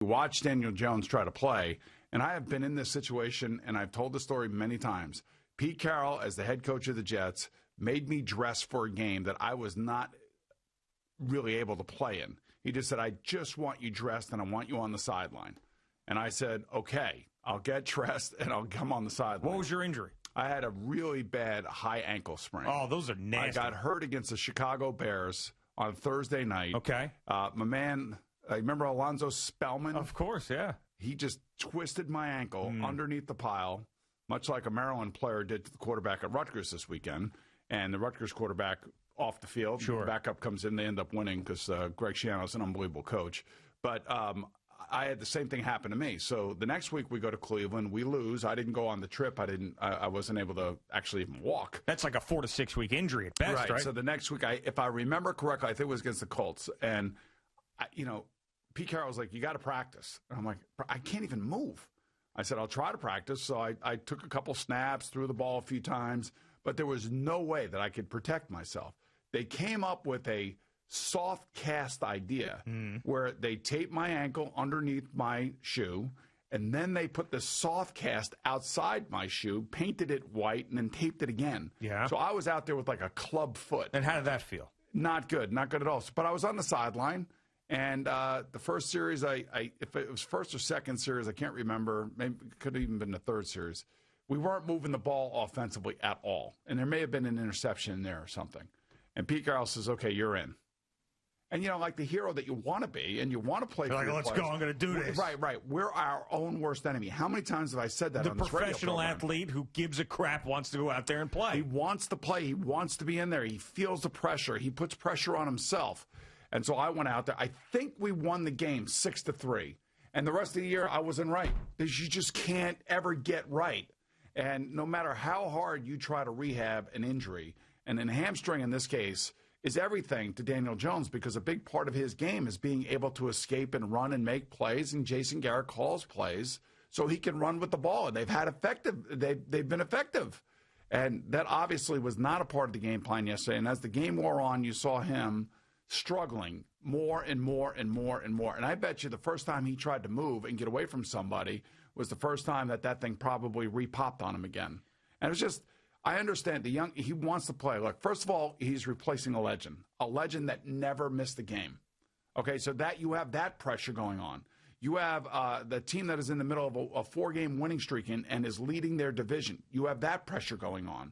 Watch Daniel Jones try to play, and I have been in this situation, and I've told the story many times. Pete Carroll, as the head coach of the Jets, made me dress for a game that I was not really able to play in. He just said, I just want you dressed, and I want you on the sideline. And I said, okay, I'll get dressed, and I'll come on the sideline. What was your injury? I had a really bad high ankle sprain. Oh, those are nasty. I got hurt against the Chicago Bears on Thursday night. Okay. My man, remember Alonzo Spellman? Of course, yeah. He just twisted my ankle underneath the pile, much like a Maryland player did to the quarterback at Rutgers this weekend. And the Rutgers quarterback off the field. Sure. The backup comes in. They end up winning because Greg Schiano's an unbelievable coach. But I had the same thing happen to me. So the next week we go to Cleveland. We lose. I didn't go on the trip. I wasn't able to actually even walk. That's like a 4 to 6 week injury at best, right? So the next week, if I remember correctly, I think it was against the Colts. And, Pete Carroll was like, you got to practice. And I'm like, I can't even move. I said, I'll try to practice. So I took a couple snaps, threw the ball a few times, but there was no way that I could protect myself. They came up with a soft cast idea where they taped my ankle underneath my shoe, and then they put the soft cast outside my shoe, painted it white, and then taped it again. Yeah. So I was out there with like a club foot. And how did that feel? Not good at all. But I was on the sideline, and the first series, if it was first or second series, I can't remember. Maybe it could have even been the third series. We weren't moving the ball offensively at all, and there may have been an interception in there or something. And Pete Carroll says, okay, you're in. And, like the hero that you want to be and you want to play for your let's players. go, I'm going to do this. Right. We're our own worst enemy. How many times have I said that on this radio program? The professional athlete who gives a crap wants to go out there and play. He wants to play. He wants to be in there. He feels the pressure. He puts pressure on himself. And so I went out there. I think we won the game 6-3. And the rest of the year, I wasn't right. Because you just can't ever get right. And no matter how hard you try to rehab an injury, and a hamstring in this case is everything to Daniel Jones, because a big part of his game is being able to escape and run and make plays, and Jason Garrett calls plays so he can run with the ball. And they've been effective. And that obviously was not a part of the game plan yesterday. And as the game wore on, you saw him struggling more and more and more and more. And I bet you the first time he tried to move and get away from somebody was the first time that thing probably re-popped on him again. And it was just, I understand he wants to play. Look, first of all, he's replacing a legend that never missed a game. Okay, so that you have that pressure going on. You have the team that is in the middle of a 4-game winning streak and is leading their division. You have that pressure going on.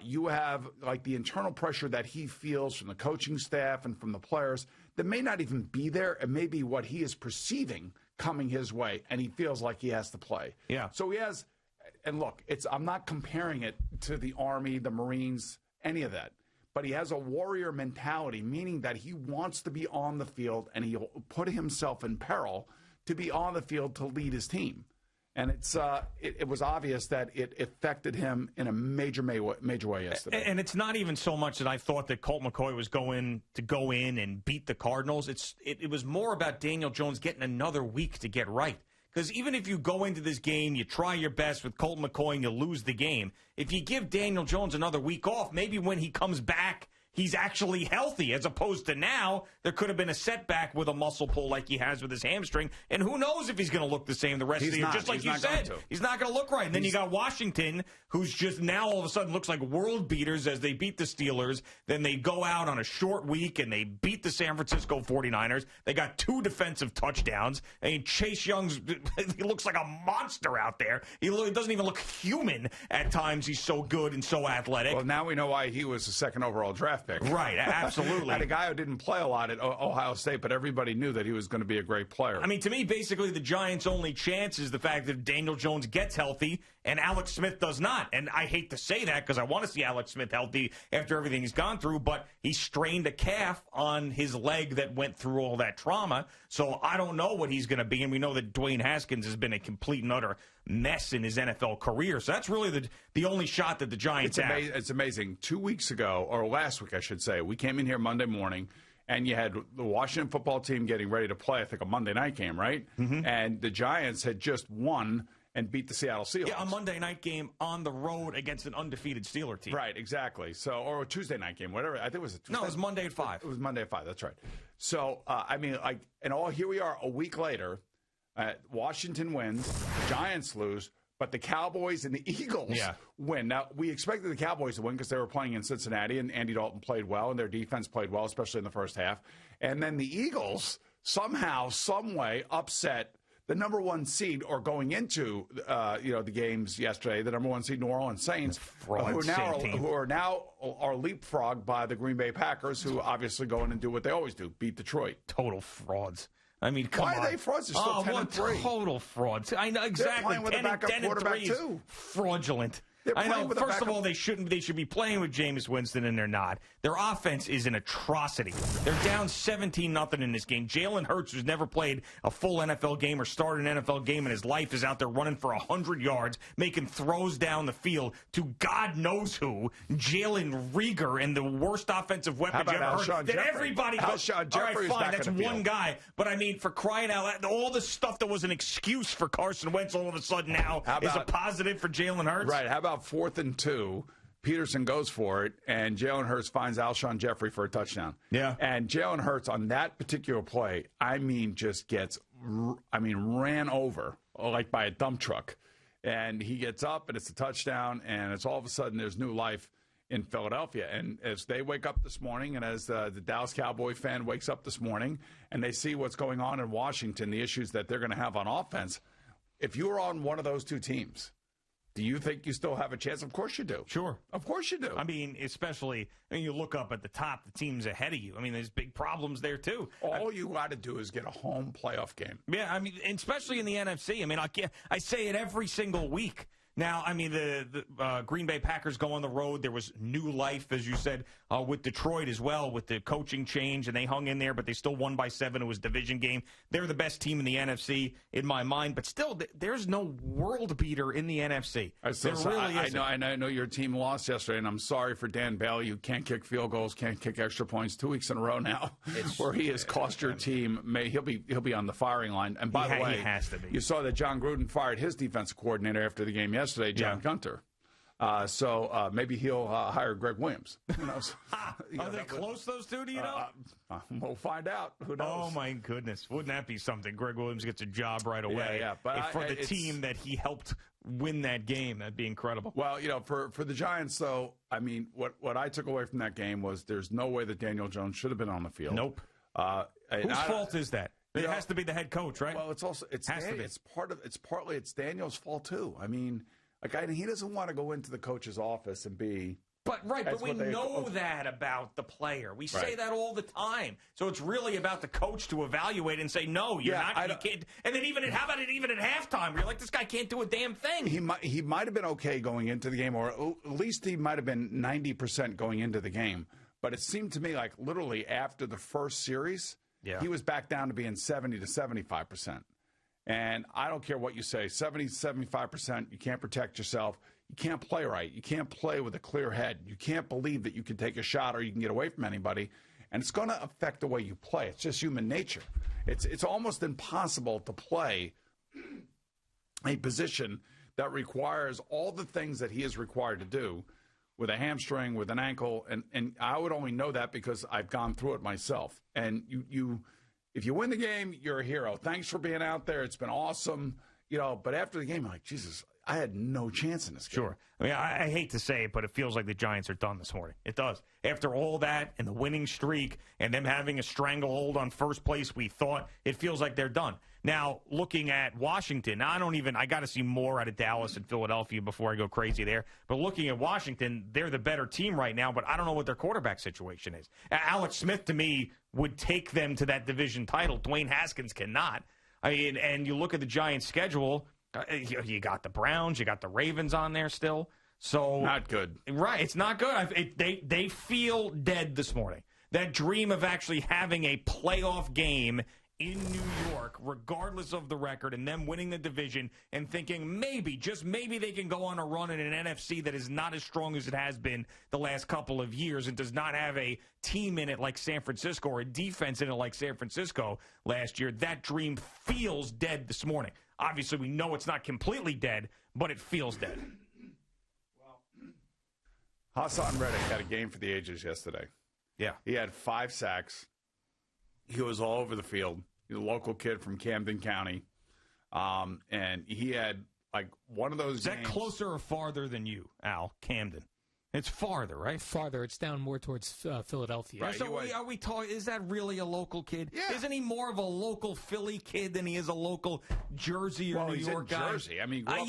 You have like the internal pressure that he feels from the coaching staff and from the players that may not even be there. It may be what he is perceiving coming his way, and he feels like he has to play. Yeah. So he has. And look, I'm not comparing it to the Army, the Marines, any of that. But he has a warrior mentality, meaning that he wants to be on the field and he'll put himself in peril to be on the field to lead his team. And it was obvious that it affected him in a major way yesterday. And it's not even so much that I thought that Colt McCoy was going to go in and beat the Cardinals. It was more about Daniel Jones getting another week to get right. Because even if you go into this game, you try your best with Colt McCoy and you lose the game, if you give Daniel Jones another week off, maybe when he comes back, he's actually healthy, as opposed to now, there could have been a setback with a muscle pull like he has with his hamstring. And who knows if he's going to look the same the rest of the year. Just like you said, he's not going to look right. And then you got Washington, who's just now all of a sudden looks like world beaters as they beat the Steelers. Then they go out on a short week and they beat the San Francisco 49ers. They got 2 defensive touchdowns. And Chase Young's, he looks like a monster out there. He doesn't even look human at times. He's so good and so athletic. Well, now we know why he was the second overall draft pick. Right, absolutely. And a guy who didn't play a lot at Ohio State, but everybody knew that he was going to be a great player. I mean, to me, basically, the Giants' only chance is the fact that Daniel Jones gets healthy and Alex Smith does not. And I hate to say that because I want to see Alex Smith healthy after everything he's gone through, but he strained a calf on his leg that went through all that trauma. So I don't know what he's going to be. And we know that Dwayne Haskins has been a complete and utter mess in his NFL career. So that's really the only shot that the Giants have. It's amazing. 2 weeks ago, or last week, I should say, we came in here Monday morning, and you had the Washington football team getting ready to play, I think, a Monday night game, right? Mm-hmm. And the Giants had just won and beat the Seattle Seahawks. Yeah, a Monday night game on the road against an undefeated Steeler team. Right, exactly. So, or a Tuesday night game, whatever. I think it was a Tuesday. No, it was Monday at 5. It was Monday at 5, that's right. So, here we are a week later. Washington wins, the Giants lose, but the Cowboys and the Eagles win. Now, we expected the Cowboys to win because they were playing in Cincinnati, and Andy Dalton played well, and their defense played well, especially in the first half. And then the Eagles somehow, some way, upset the number one seed, or going into the games yesterday, the number one seed New Orleans Saints, who are now leapfrogged by the Green Bay Packers, who obviously go in and do what they always do, beat Detroit. Total frauds. I mean, come on. Why are they frauds? They're still 10-3. Total frauds. I know exactly. They're playing with a backup quarterback too. Fraudulent. I know. First of all, they should be playing with Jameis Winston, and they're not. Their offense is an atrocity. They're down 17-0 in this game. Jalen Hurts, who's never played a full NFL game or started an NFL game in his life, is out there running for 100 yards, making throws down the field to God knows who, Jalen Reagor, and the worst offensive weapon you ever heard. That everybody goes, all right, fine, that's one guy. But, I mean, for crying out loud, all the stuff that was an excuse for Carson Wentz all of a sudden now is a positive for Jalen Hurts. Right, how about 4th and 2, Peterson goes for it, and Jalen Hurts finds Alshon Jeffrey for a touchdown. Yeah. And Jalen Hurts on that particular play, just gets, ran over like by a dump truck. And he gets up, and it's a touchdown, and it's all of a sudden there's new life in Philadelphia. And as they wake up this morning, and as the Dallas Cowboy fan wakes up this morning, and they see what's going on in Washington, the issues that they're going to have on offense, if you were on one of those two teams, do you think you still have a chance? Of course you do. Sure. Of course you do. I mean, especially, you look up at the top, the teams ahead of you. I mean, there's big problems there, too. All you got to do is get a home playoff game. Yeah, I mean, and especially in the NFC. I mean, I say it every single week. Now, I mean, the Green Bay Packers go on the road. There was new life, as you said, with Detroit as well, with the coaching change, and they hung in there, but they still won by 7. It was a division game. They're the best team in the NFC, in my mind, but still, there's no world beater in the NFC. I know your team lost yesterday, and I'm sorry for Dan Bailey. You can't kick field goals, can't kick extra points 2 weeks in a row now, where he has cost your team. He'll be on the firing line. And by the way, he has to be. You saw that John Gruden fired his defensive coordinator after the game yesterday, John Gunter. So maybe he'll hire Greg Williams. Who knows? Are they close, those two, do you know? We'll find out. Who knows? Oh, my goodness. Wouldn't that be something? Greg Williams gets a job right away. Yeah. But for the team that he helped win that game, that'd be incredible. Well, for the Giants, though, I mean, what I took away from that game was there's no way that Daniel Jones should have been on the field. Nope. Whose fault is that? It has to be the head coach, right? Well, it's partly Daniel's fault, too. I mean, he doesn't want to go into the coach's office and be. But we know that about the player. We say that all the time. So it's really about the coach to evaluate and say, no, you're not. You can't. And then how about it even at halftime? You're like, this guy can't do a damn thing. He might have been okay going into the game, or at least he might have been 90% going into the game. But it seemed to me like literally after the first series, he was back down to being 70 to 75%. And I don't care what you say, 70 to 75%, you can't protect yourself. You can't play right. You can't play with a clear head. You can't believe that you can take a shot or you can get away from anybody. And it's going to affect the way you play. It's just human nature. It's almost impossible to play a position that requires all the things that he is required to do with a hamstring, with an ankle. And I would only know that because I've gone through it myself. And if you win the game, you're a hero. Thanks for being out there. It's been awesome. But after the game, I'm like, Jesus, I had no chance in this game. Sure. I mean, I hate to say it, but it feels like the Giants are done this morning. It does. After all that and the winning streak and them having a stranglehold on first place, it feels like they're done. Now, looking at Washington, I got to see more out of Dallas and Philadelphia before I go crazy there. But looking at Washington, they're the better team right now, but I don't know what their quarterback situation is. Alex Smith, to me, would take them to that division title. Dwayne Haskins cannot. I mean, and you look at the Giants' schedule, you got the Browns, you got the Ravens on there still. So not good. Right, it's not good. They feel dead this morning. That dream of actually having a playoff game in New York, regardless of the record, and them winning the division and thinking maybe, just maybe, they can go on a run in an NFC that is not as strong as it has been the last couple of years and does not have a team in it like San Francisco or a defense in it like San Francisco last year. That dream feels dead this morning. Obviously, we know it's not completely dead, but it feels dead. Well, Hassan Reddick had a game for the ages yesterday. Yeah. He had 5 sacks. He was all over the field. He's a local kid from Camden County. And he had like one of those. Is that closer or farther than you, Al? Camden. It's farther, right? Farther. It's down more towards Philadelphia. Right. So are we talking? Is that really a local kid? Yeah. Isn't he more of a local Philly kid than he is a local Jersey or New York guy? Jersey. I mean, I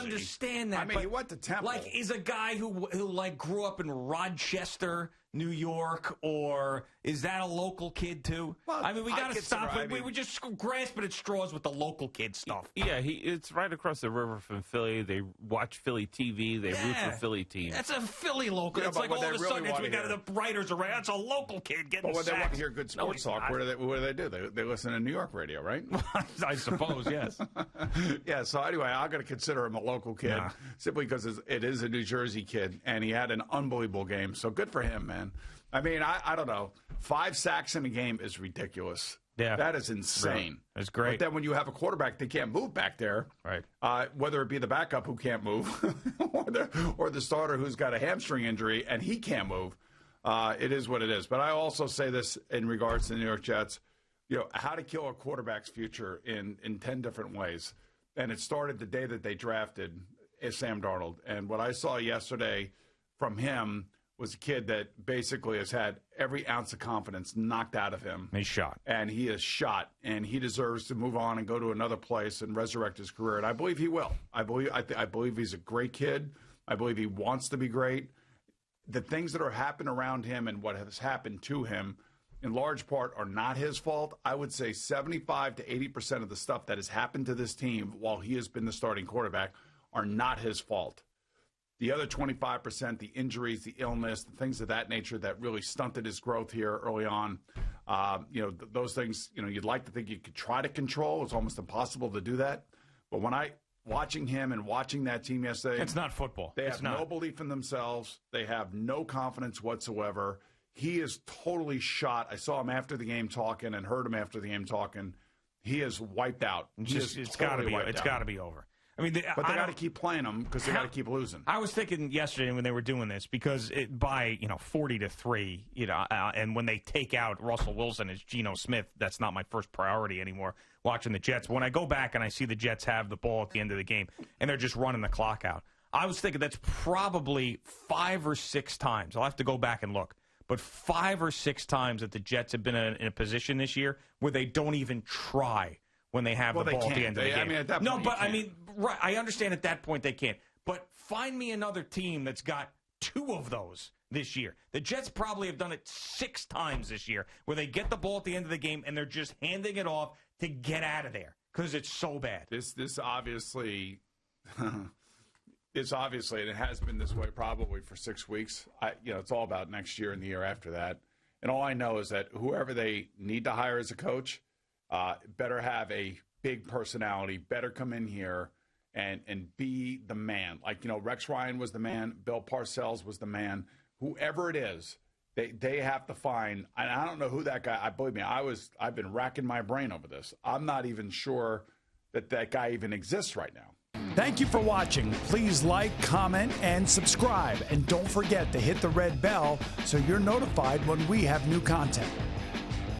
understand that. I mean, he went to Temple. Like, is a guy who like grew up in Rochester, New York, or is that a local kid too? Well, I mean, we got to stop it. We just grasping at straws with the local kid stuff. Yeah, it's right across the river from Philly. They watch Philly TV. They root for Philly teams. That's a Philly local. Yeah, it's like all of a sudden we got the writers around. That's a local kid getting But when they want sacked. to hear good sports talk, what do they do? They listen to New York radio, right? I suppose, yes. Yeah, so anyway, I'm going to consider him a local kid simply because it is a New Jersey kid, and he had an unbelievable game. So good for him, man. I mean, I don't know. 5 sacks in a game is ridiculous. Yeah. That is insane. That's great. But then when you have a quarterback that can't move back there, right? Whether it be the backup who can't move or the starter who's got a hamstring injury and he can't move, it is what it is. But I also say this in regards to the New York Jets, how to kill a quarterback's future in 10 different ways. And it started the day that they drafted Sam Darnold. And what I saw yesterday from him was a kid that basically has had every ounce of confidence knocked out of him. He's shot. And he is shot, and he deserves to move on and go to another place and resurrect his career. And I believe he will. I believe he's a great kid. I believe he wants to be great. The things that are happening around him and what has happened to him, in large part, are not his fault. I would say 75 to 80% of the stuff that has happened to this team while he has been the starting quarterback are not his fault. The other 25%, the injuries, the illness, the things of that nature that really stunted his growth here early on, those things, you'd like to think you could try to control. It's almost impossible to do that. But watching him and watching that team yesterday. It's not football. They have no belief in themselves. They have no confidence whatsoever. He is totally shot. I saw him after the game talking and heard him after the game talking. He is wiped out. It's got to be over. I mean, but they got to keep playing them because they got to keep losing. I was thinking yesterday when they were doing this because by 40-3, and when they take out Russell Wilson as Geno Smith, that's not my first priority anymore. Watching the Jets, when I go back and I see the Jets have the ball at the end of the game and they're just running the clock out, I was thinking that's probably 5 or 6 times. I'll have to go back and look. But 5 or 6 times that the Jets have been in a position this year where they don't even try when they have the ball at the end of the game. I mean, at that point, right, I understand at that point they can't. But find me another team that's got 2 of those this year. The Jets probably have done it 6 times this year where they get the ball at the end of the game and they're just handing it off to get out of there because it's so bad. This obviously, and it has been this way probably for 6 weeks. It's all about next year and the year after that. And all I know is that whoever they need to hire as a coach, better have a big personality, better come in here and be the man. Like, Rex Ryan was the man, Bill Parcells was the man. Whoever it is, they have to find, and I don't know who that guy, believe me, I've been racking my brain over this. I'm not even sure that guy even exists right now. Thank you for watching. Please like, comment, and subscribe. And don't forget to hit the red bell so you're notified when we have new content.